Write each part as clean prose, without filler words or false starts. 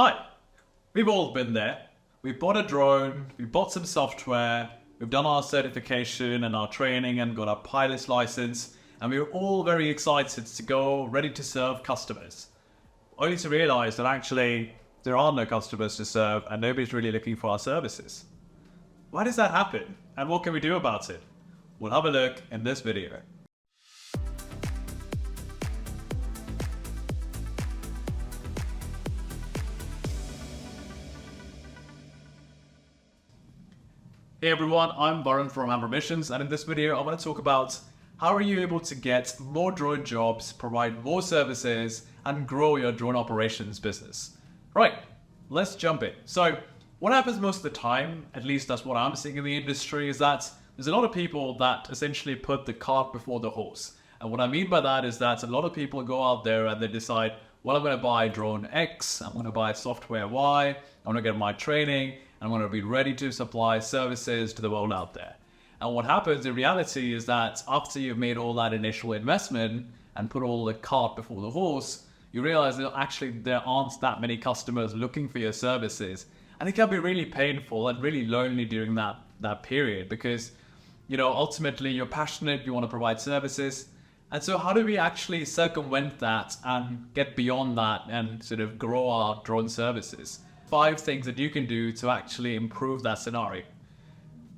Hi, we've all been there. We bought a drone, we bought some software, we've done our certification and our training and got our pilot's license, and we were all very excited to go ready to serve customers. Only to realize that actually there are no customers to serve and nobody's really looking for our services. Why does that happen? And what can we do about it? We'll have a look in this video. Hey everyone, I'm Varun from Outbound Missions, and in this video I want to talk about how are you able to get more drone jobs, provide more services, and grow your drone operations business. Right, let's jump in. So what happens most of the time, at least that's what I'm seeing in the industry, is that there's a lot of people that essentially put the cart before the horse. And what I mean by that is that a lot of people go out there and they decide, well, I'm going to buy drone X, I'm going to buy software Y, I'm going to get my training, I'm going to be ready to supply services to the world out there. And what happens in reality is that after you've made all that initial investment and put all the cart before the horse, you realize that actually there aren't that many customers looking for your services. And it can be really painful and really lonely during that period because, you know, ultimately you're passionate, you want to provide services. And so how do we actually circumvent that and get beyond that and sort of grow our drone services? 5 things that you can do to actually improve that scenario.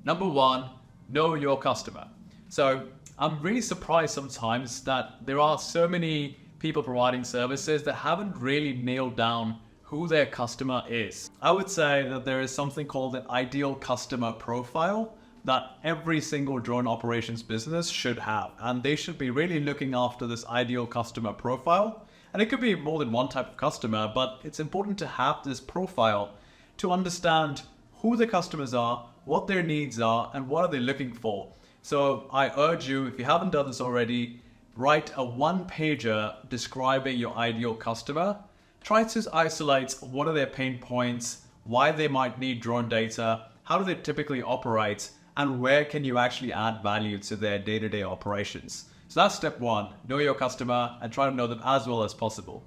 Number 1, know your customer. So I'm really surprised sometimes that there are so many people providing services that haven't really nailed down who their customer is. I would say that there is something called an ideal customer profile that every single drone operations business should have. And they should be really looking after this ideal customer profile. And it could be more than one type of customer, but it's important to have this profile to understand who the customers are, what their needs are, and what are they looking for. So I urge you, if you haven't done this already, write a 1-pager describing your ideal customer. Try to isolate what are their pain points, why they might need drone data, how do they typically operate, and where can you actually add value to their day-to-day operations. So that's step 1, know your customer and try to know them as well as possible.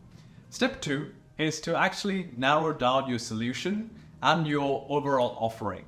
Step 2 is to actually narrow down your solution and your overall offering.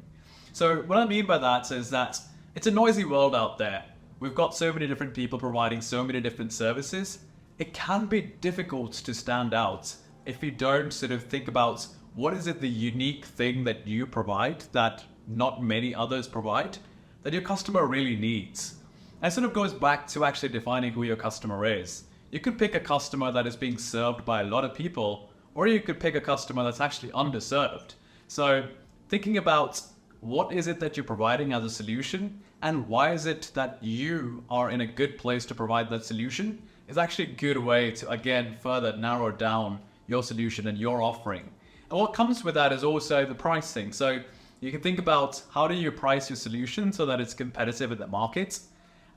So what I mean by that is that it's a noisy world out there. We've got so many different people providing so many different services. It can be difficult to stand out if you don't sort of think about what is it the unique thing that you provide that not many others provide that your customer really needs. And it sort of goes back to actually defining who your customer is. You could pick a customer that is being served by a lot of people, or you could pick a customer that's actually underserved. So thinking about what is it that you're providing as a solution and why is it that you are in a good place to provide that solution is actually a good way to, again, further narrow down your solution and your offering. And what comes with that is also the pricing. So you can think about how do you price your solution so that it's competitive in the market.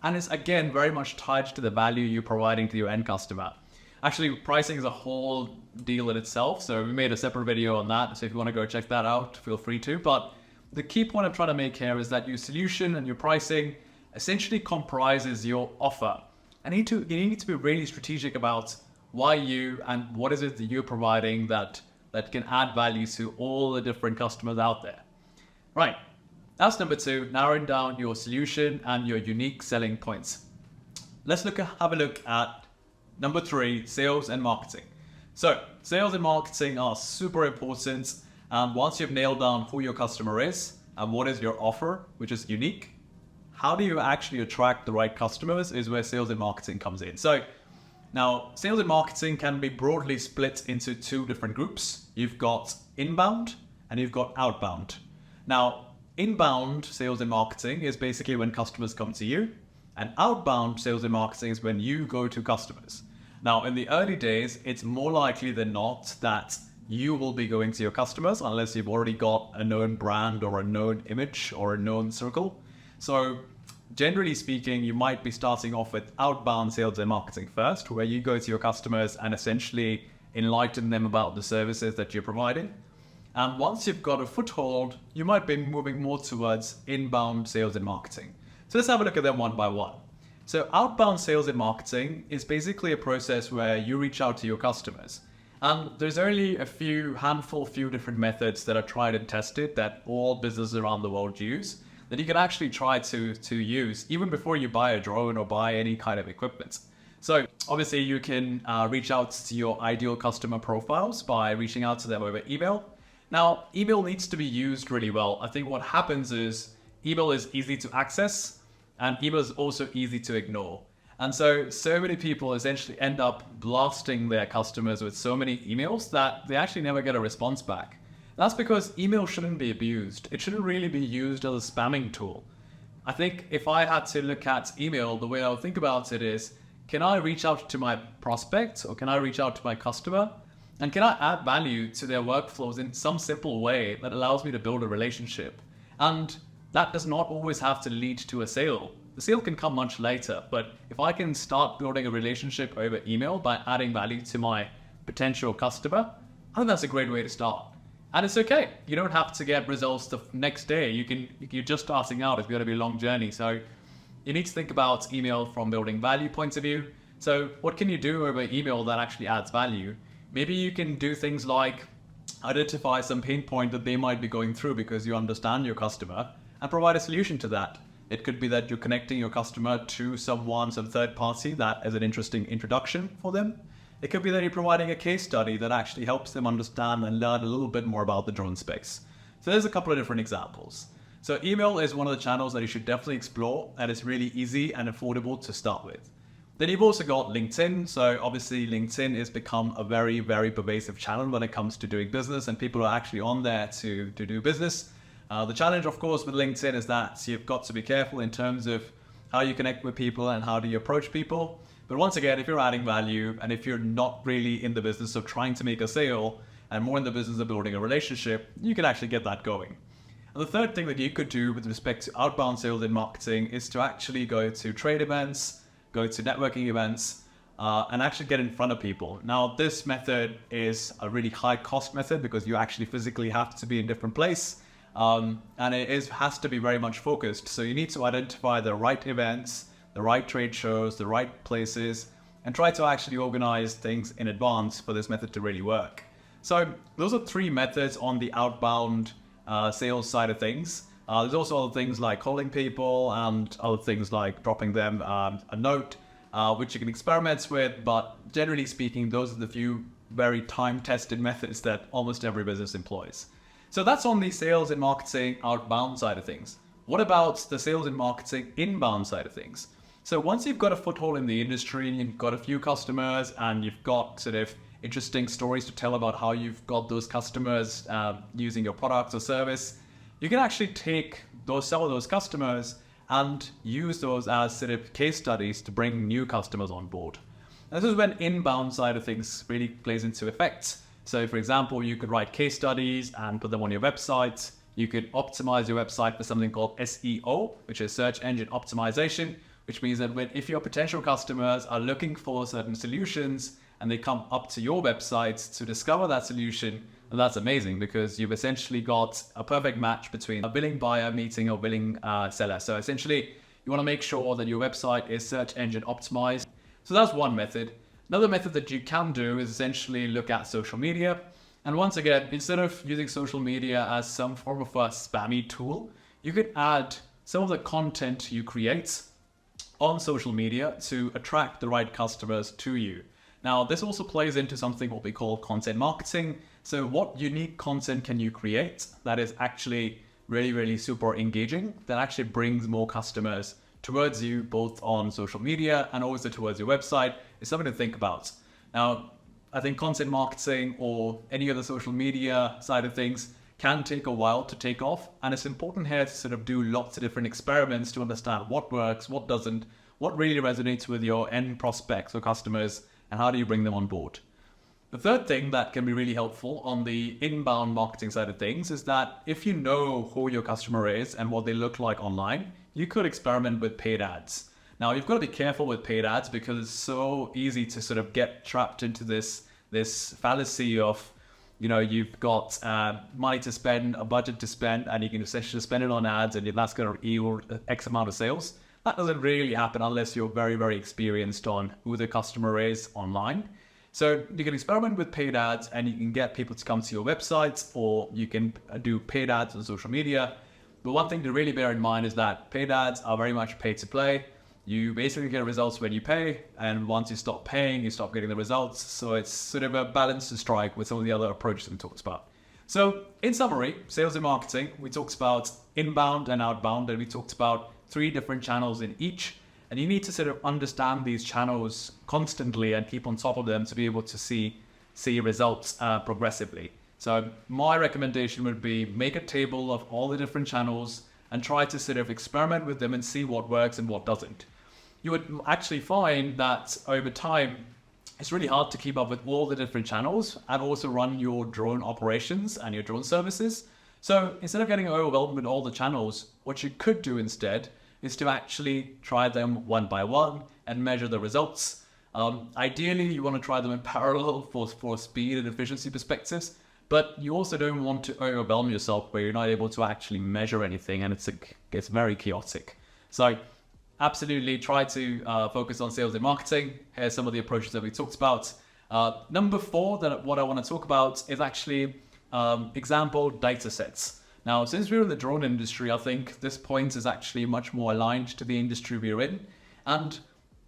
And it's, again, very much tied to the value you're providing to your end customer. Actually, pricing is a whole deal in itself. So we made a separate video on that. So if you want to go check that out, feel free to. But the key point I'm trying to make here is that your solution and your pricing essentially comprises your offer. And you need to be really strategic about why you and what is it that you're providing that can add value to all the different customers out there. Right. That's number 2, narrowing down your solution and your unique selling points. Let's have a look at number 3, sales and marketing. So sales and marketing are super important. And once you've nailed down who your customer is and what is your offer, which is unique, how do you actually attract the right customers is where sales and marketing comes in. So now sales and marketing can be broadly split into 2 different groups. You've got inbound and you've got outbound. Now, inbound sales and marketing is basically when customers come to you, and outbound sales and marketing is when you go to customers. Now, in the early days, it's more likely than not that you will be going to your customers unless you've already got a known brand or a known image or a known circle. So generally speaking, you might be starting off with outbound sales and marketing first, where you go to your customers and essentially enlighten them about the services that you're providing. And once you've got a foothold, you might be moving more towards inbound sales and marketing. So let's have a look at them one by one. So outbound sales and marketing is basically a process where you reach out to your customers And there's only a few different methods that are tried and tested that all businesses around the world use that you can actually try to use even before you buy a drone or buy any kind of equipment. So obviously you can reach out to your ideal customer profiles by reaching out to them over email. Now, email needs to be used really well. I think what happens is email is easy to access and email is also easy to ignore. And so many people essentially end up blasting their customers with so many emails that they actually never get a response back. That's because email shouldn't be abused. It shouldn't really be used as a spamming tool. I think if I had to look at email, the way I would think about it is, can I reach out to my prospect or can I reach out to my customer? And can I add value to their workflows in some simple way that allows me to build a relationship? And that does not always have to lead to a sale. The sale can come much later, but if I can start building a relationship over email by adding value to my potential customer, I think that's a great way to start. And it's okay. You don't have to get results the next day. You're just starting out. It's going to be a long journey. So you need to think about email from building value point of view. So what can you do over email that actually adds value? Maybe you can do things like identify some pain point that they might be going through because you understand your customer and provide a solution to that. It could be that you're connecting your customer to some third party that is an interesting introduction for them. It could be that you're providing a case study that actually helps them understand and learn a little bit more about the drone space. So there's a couple of different examples. So email is one of the channels that you should definitely explore, and it's really easy and affordable to start with. Then you've also got LinkedIn. So obviously LinkedIn has become a very, very pervasive channel when it comes to doing business, and people are actually on there to do business. The challenge, of course, with LinkedIn is that you've got to be careful in terms of how you connect with people and how do you approach people. But once again, if you're adding value and if you're not really in the business of trying to make a sale and more in the business of building a relationship, you can actually get that going. And the third thing that you could do with respect to outbound sales and marketing is to actually go to trade events, go to networking events, and actually get in front of people. Now, this method is a really high cost method because you actually physically have to be in a different place. And it has to be very much focused. So you need to identify the right events, the right trade shows, the right places, and try to actually organize things in advance for this method to really work. So those are three methods on the outbound sales side of things. There's also other things like calling people and other things like dropping them a note, which you can experiment with. But generally speaking, those are the few very time-tested methods that almost every business employs. So that's on the sales and marketing outbound side of things. What about the sales and marketing inbound side of things? So once you've got a foothold in the industry and you've got a few customers and you've got sort of interesting stories to tell about how you've got those customers using your product or service, you can actually take some of those customers and use those as sort of case studies to bring new customers on board. And this is when inbound side of things really plays into effect. So for example, you could write case studies and put them on your website. You could optimize your website for something called SEO, which is search engine optimization, which means that if your potential customers are looking for certain solutions and they come up to your website to discover that solution, and that's amazing because you've essentially got a perfect match between a willing buyer meeting a willing seller. So essentially, you want to make sure that your website is search engine optimized. So that's one method. Another method that you can do is essentially look at social media. And once again, instead of using social media as some form of a spammy tool, you could add some of the content you create on social media to attract the right customers to you. Now, this also plays into something what we call content marketing. So what unique content can you create that is actually really, really super engaging, that actually brings more customers towards you, both on social media and also towards your website, is something to think about. Now, I think content marketing or any other social media side of things can take a while to take off. And it's important here to sort of do lots of different experiments to understand what works, what doesn't, what really resonates with your end prospects or customers, and how do you bring them on board. The third thing that can be really helpful on the inbound marketing side of things is that if you know who your customer is and what they look like online, you could experiment with paid ads. Now, you've got to be careful with paid ads because it's so easy to sort of get trapped into this fallacy of, you've got money to spend, a budget to spend, and you can essentially spend it on ads and that's going to yield X amount of sales. That doesn't really happen unless you're very, very experienced on who the customer is online. So you can experiment with paid ads and you can get people to come to your websites, or you can do paid ads on social media. But one thing to really bear in mind is that paid ads are very much pay to play. You basically get results when you pay, and once you stop paying, you stop getting the results. So it's sort of a balance to strike with some of the other approaches we talked about. So in summary, sales and marketing, we talked about inbound and outbound, and we talked about 3 different channels in each. And you need to sort of understand these channels constantly and keep on top of them to be able to see results progressively. So my recommendation would be make a table of all the different channels and try to sort of experiment with them and see what works and what doesn't. You would actually find that over time, it's really hard to keep up with all the different channels and also run your drone operations and your drone services. So instead of getting overwhelmed with all the channels, what you could do instead is to actually try them one by one and measure the results. Ideally, you want to try them in parallel for speed and efficiency perspectives, but you also don't want to overwhelm yourself where you're not able to actually measure anything, and it's very chaotic. So absolutely try to focus on sales and marketing. Here's some of the approaches that we talked about. Number 4, what I want to talk about is actually example datasets. Now, since we're in the drone industry, I think this point is actually much more aligned to the industry we're in. And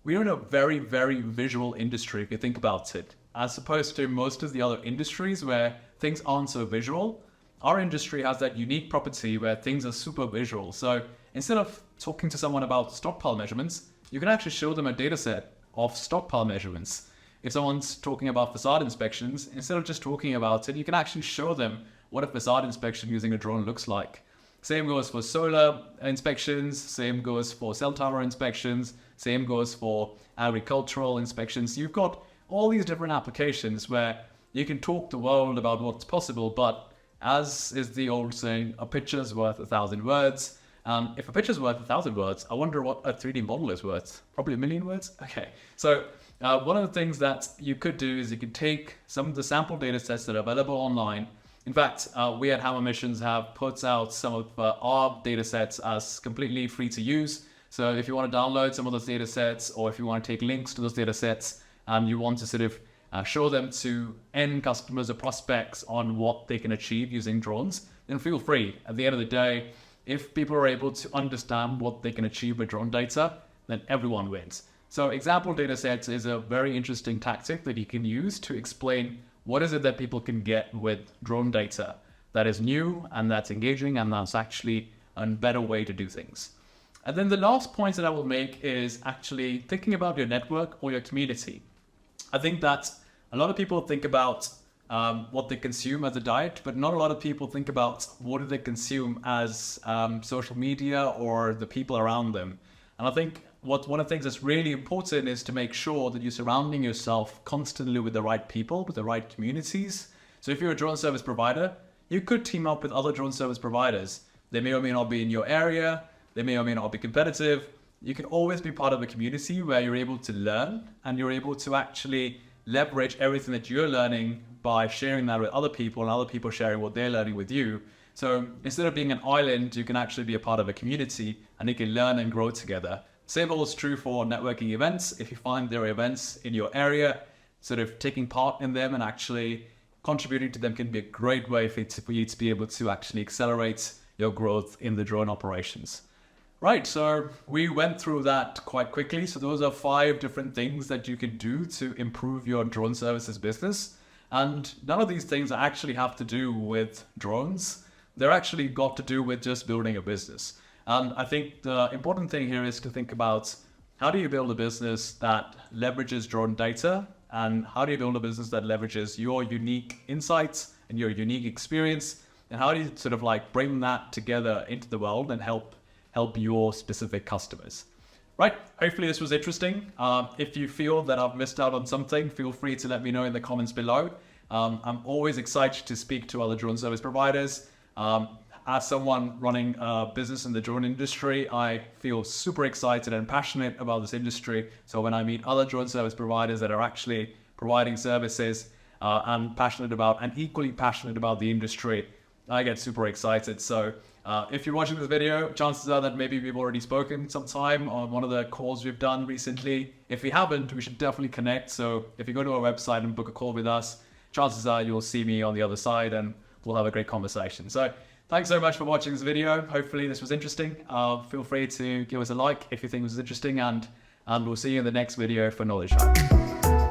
we're in a very, very visual industry, if you think about it. As opposed to most of the other industries where things aren't so visual, our industry has that unique property where things are super visual. So instead of talking to someone about stockpile measurements, you can actually show them a data set of stockpile measurements. If someone's talking about facade inspections, instead of just talking about it, you can actually show them what a facade inspection using a drone looks like. Same goes for solar inspections, same goes for cell tower inspections, same goes for agricultural inspections. You've got all these different applications where you can talk the world about what's possible, but as is the old saying, a picture's worth 1,000 words. If a picture's worth 1,000 words, I wonder what a 3D model is worth. Probably 1,000,000 words? Okay, so one of the things that you could do is you could take some of the sample data sets that are available online. In fact, we at Hammer Missions have put out some of our data sets as completely free to use. So if you want to download some of those data sets, or if you want to take links to those data sets and you want to sort of show them to end customers or prospects on what they can achieve using drones, then feel free. At the end of the day, if people are able to understand what they can achieve with drone data, then everyone wins. So example data sets is a very interesting tactic that you can use to explain what is it that people can get with drone data that is new and that's engaging and that's actually a better way to do things. And then the last point that I will make is actually thinking about your network or your community. I think that a lot of people think about what they consume as a diet, but not a lot of people think about what do they consume as social media or the people around them. And I think one of the things that's really important is to make sure that you're surrounding yourself constantly with the right people, with the right communities. So if you're a drone service provider, you could team up with other drone service providers. They may or may not be in your area. They may or may not be competitive. You can always be part of a community where you're able to learn and you're able to actually leverage everything that you're learning by sharing that with other people and other people sharing what they're learning with you. So instead of being an island, you can actually be a part of a community and you can learn and grow together. Same holds true for networking events. If you find there are events in your area, sort of taking part in them and actually contributing to them can be a great way for you to be able to actually accelerate your growth in the drone operations. Right, so we went through that quite quickly. So those are 5 different things that you can do to improve your drone services business. And none of these things actually have to do with drones. They're actually got to do with just building a business. And I think the important thing here is to think about how do you build a business that leverages drone data, and how do you build a business that leverages your unique insights and your unique experience, and how do you sort of like bring that together into the world and help your specific customers. Right, hopefully this was interesting. If you feel that I've missed out on something, feel free to let me know in the comments below. I'm always excited to speak to other drone service providers. As someone running a business in the drone industry, I feel super excited and passionate about this industry. So when I meet other drone service providers that are actually providing services, I'm passionate about and equally passionate about the industry. I get super excited. So if you're watching this video, chances are that maybe we've already spoken sometime on one of the calls we've done recently. If we haven't, we should definitely connect. So if you go to our website and book a call with us, chances are you'll see me on the other side and we'll have a great conversation. So thanks so much for watching this video. Hopefully this was interesting. Feel free to give us a like if you think this was interesting, and we'll see you in the next video for Knowledge Hub.